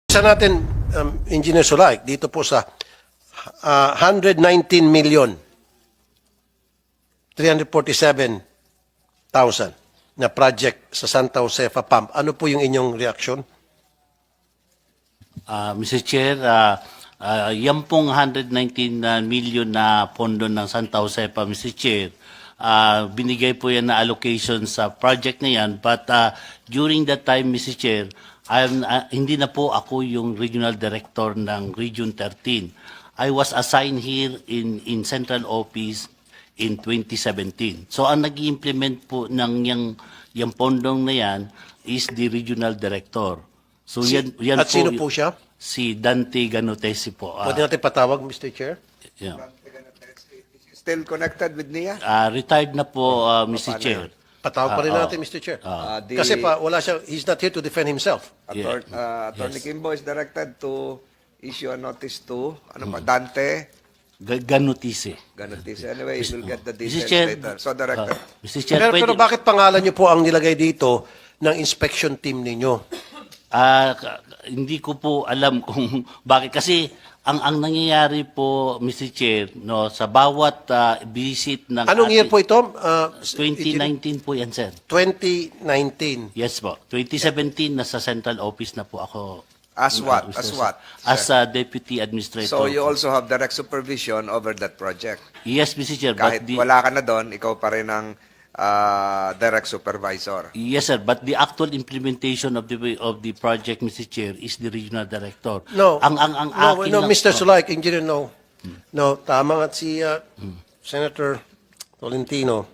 Isa natin, Engineer Sulaik, dito po sa 119 million 347,000 na project sa Santa Josefa Pump. Ano po yung inyong reaksyon? Mr. Chair, yan pong 119 million na pondo ng Santa Josepa, Mr. Chair, binigay po yan na allocation sa project na yan. But during that time, Mr. Chair, hindi na po ako yung regional director ng Region 13. I was assigned here in Central Office in 2017. So ang nag-implement po ng yung pondong na yan is the regional director. So yan At sino po siya? Si Dante Ganotesi po. Pwede natin patawag, Mr. Chair? Yeah. Still connected with Nia? Retired na po, Mr. Chair. Patawag pa rin natin, Mr. Chair. Kasi pa, wala siya, he's not here to defend himself. Attorney Kimbo is directed to issue a notice to Dante Ganotisi. Ganotisi. Anyway, we'll get the Mr. details Chair, later. So, Director. Mr. Chair, Pero bakit pangalan niyo po ang nilagay dito ng inspection team ninyo? Hindi ko po alam kung bakit. Kasi ang nangyayari po, Mr. Chair, no, sa bawat visit ng... Anong year po ito? 2019 po yan, sir. 2019. Yes po. 2017, nasa central office na po ako. As what? As what? As a deputy administrator. So, you also have direct supervision over that project. Yes, Mr. Chair. Kahit wala ka na doon, ikaw pa rin ang direct supervisor. Yes, sir. But the actual implementation of the project, Mr. Chair, is the regional director. No. Ang akin no, lang Mr. po- Sulaik, Engineer, no. No, tama nga si Senator Tolentino.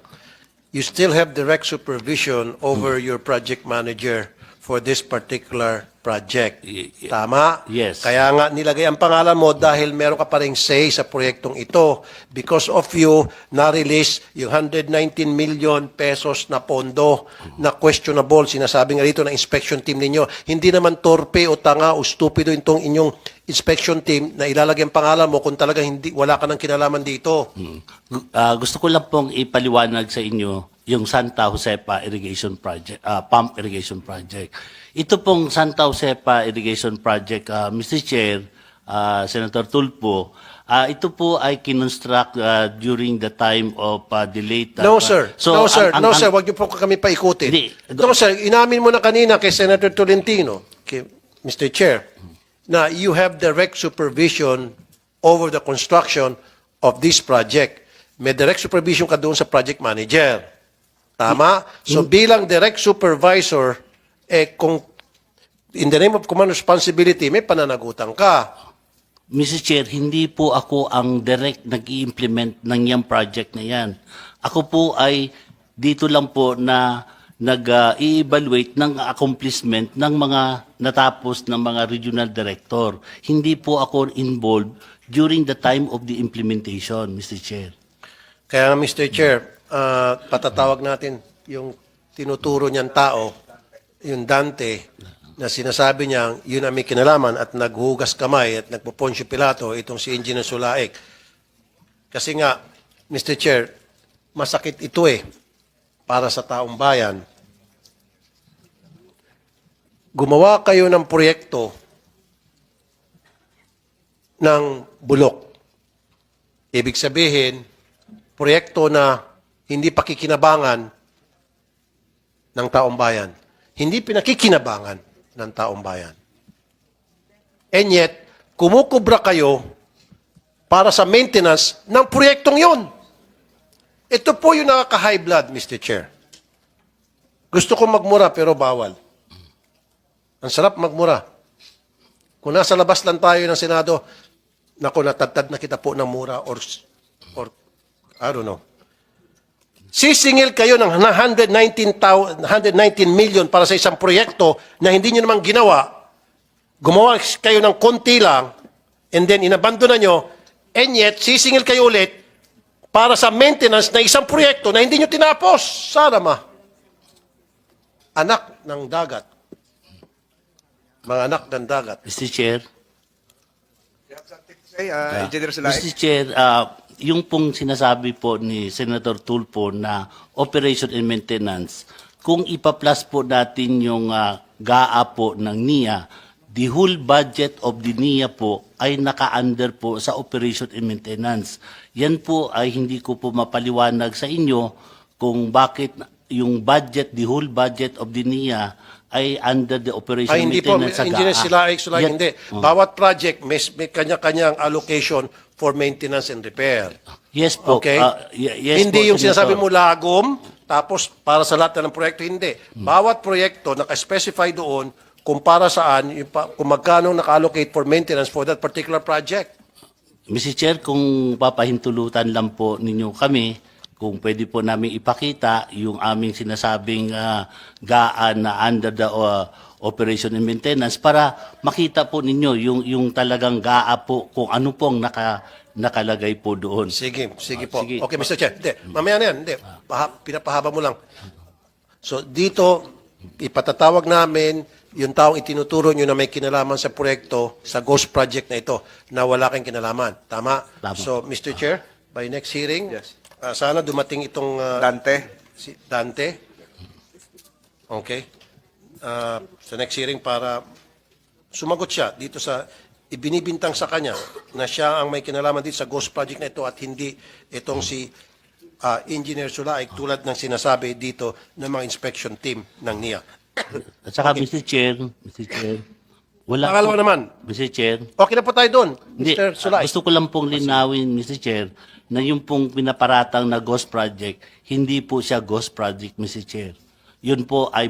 You still have direct supervision over your project manager for this particular project. Tama? Yes. Kaya nga nilagay ang pangalan mo dahil meron ka pa ring say sa proyektong ito. Because of you, na-release yung 119 million pesos na pondo na questionable. Sinasabi nga rito ng inspection team ninyo. Hindi naman torpe o tanga o stupido itong inyong inspection team na ilalagay ang pangalan mo kung talaga wala ka ng kinalaman dito. Gusto ko lang pong ipaliwanag sa inyo yung Santa Josepa Irrigation Project, Pump Irrigation Project. Ito pong Santa Josepa Irrigation Project, Mr. Chair, Senator Tulfo, ito po ay kinonstruct during the time of the late... No, sir. No, sir. Wag niyo po kami paikutin. Hindi. No, sir. Inamin mo na kanina kay Senator Tolentino, kay Mr. Chair, na you have direct supervision over the construction of this project. May direct supervision ka doon sa project manager. Tama? So bilang direct supervisor, kung in the name of command responsibility, may pananagutan ka. Mr. Chair, hindi po ako ang direct nag-i-implement ng yung project na yan. Ako po ay dito lang po na nag-i-evaluate ng accomplishment ng mga natapos ng mga regional director. Hindi po ako involved during the time of the implementation, Mr. Chair. Kaya Mr. Chair, patatawag natin yung tinuturo niyang tao, yung Dante, na sinasabi niya, yun ang may kinalaman at naghugas kamay at nagpo-Poncio Pilato, itong si Engineer Sulaik. Kasi nga, Mr. Chair, masakit ito para sa taong bayan. Gumawa kayo ng proyekto ng bulok. Ibig sabihin, proyekto na hindi pakikinabangan ng taong bayan. Hindi pinakikinabangan ng taong bayan. And yet, kumukubra kayo para sa maintenance ng proyektong yon. Ito po yung nakaka-high blood, Mr. Chair. Gusto ko magmura pero bawal. Ang sarap magmura. Kung nasa labas lang tayo ng Senado, naku, natatad na kita po ng mura or I don't know. Sisingil kayo ng 119 million para sa isang proyekto na hindi nyo naman ginawa. Gumawa kayo ng konti lang and then inabandona nyo and yet sisingil kayo ulit para sa maintenance na isang proyekto na hindi nyo tinapos. Sarama. Anak ng dagat. Mga anak ng dagat. Mr. Chair. You have something to say, Engineer Sulaik? Mr. Chair, yung pong sinasabi po ni Senator Tulfo na operation and maintenance, kung ipa-plus po natin yung GAA po ng NIA, the whole budget of the NIA po ay naka-under po sa operation and maintenance. Yan po ay hindi ko po mapaliwanag sa inyo kung bakit yung budget, the whole budget of the NIA ay under the operation Ay, and hindi po, maintenance sa Engineer GAA. Sulaik, Yan- hindi. Bawat project may kanya-kanyang allocation for maintenance and repair. Yes po. Okay? Yes Hindi po, yung sinasabi Senator. mo lagom, tapos para sa lahat ng proyekto, hindi. Bawat proyekto, naka-specify doon kung para saan, kung magkano naka-allocate for maintenance for that particular project. Mr. Chair, kung papahintulutan lang po ninyo kami, kung pwede po namin ipakita yung aming sinasabing GAA na under the operation and maintenance para makita po ninyo yung talagang GAA po kung ano pong nakalagay po doon. Sige po. sige. Okay, Mr. Chair. Hindi, mamaya na yan. Hindi, pinapahaba mo lang. So, dito, ipatatawag namin yung taong itinuturo nyo na may kinalaman sa proyekto, sa ghost project na ito, na wala kang kinalaman. Tama? Tama. So, Mr. Chair, by next hearing, Yes. sana dumating itong Dante. si Dante. Okay. Sa next hearing para sumagot siya dito sa ibinibintang sa kanya na siya ang may kinalaman dito sa ghost project na ito at hindi itong si Engineer Sulaik tulad ng sinasabi dito ng mga inspection team ng NIA. At saka, Mr. Chair, wala Pangalawa po, naman, Mr. Chair, okay na po tayo doon, hindi, Mr. Sulaik. gusto ko lang pong linawin, Mr. Chair, na yung pong pinaparatang na ghost project, hindi po siya ghost project, Mr. Chair. Yun po ay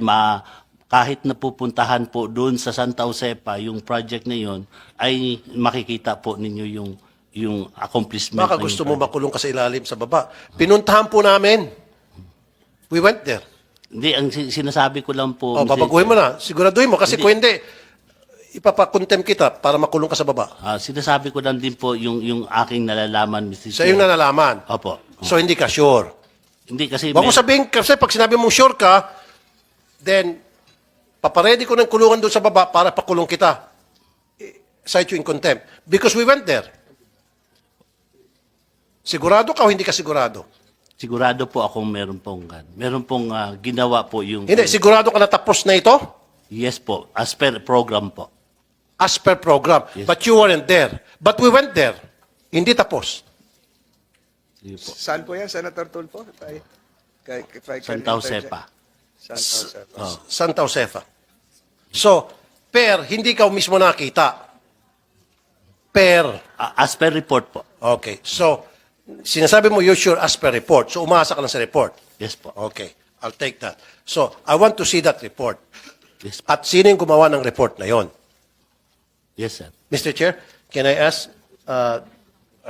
kahit napupuntahan po doon sa Santa Josepa, yung project na yun, ay makikita po ninyo yung accomplishment. Baka ng gusto yung mo makulong ka sa ilalim sa baba. Pinuntahan po namin. We went there. Hindi, ang sinasabi ko lang po, O, Mr. babaguhin mo Chair, na. Siguraduhin mo. Kasi kung hindi, ipapakontem kita para makulong ka sa baba. sinasabi ko lang din po yung aking nalalaman, Mr. Sa Chair. iyong nalalaman. Opo. So, hindi ka sure. Hindi kasi Huwag mo sabihin, kasi pag sinabi mong sure ka, then, paparedy ko ng kulungan doon sa baba para pakulong kita. Cite you in contempt. Because we went there. Sigurado ka o hindi ka sigurado? sigurado po akong meron pong ginawa po yung Hindi, sigurado ka na tapos na ito? yes po, as per program po. As per program. Yes. But you weren't there. But we went there. Hindi tapos. Sige po. Saan po yan, Senator Tulfo? If I can Santa interject. Josepa. Santa Josepa. Santa Josefa. So, hindi ka mismo nakita. As per report po. Okay. So, sinasabi mo you're sure as per report. So, umasa ka lang sa report. Yes po. Okay. I'll take that. So, I want to see that report. Yes po. At sino yung gumawa ng report na yon? Yes, sir. Mr. Chair, can I ask our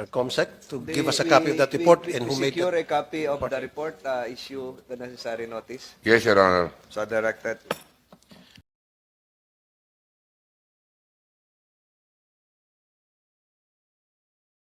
COMSEC to give us a copy of that report and who we made secure that? a copy of the report, issue the necessary notice. Yes, Your Honor. So directed.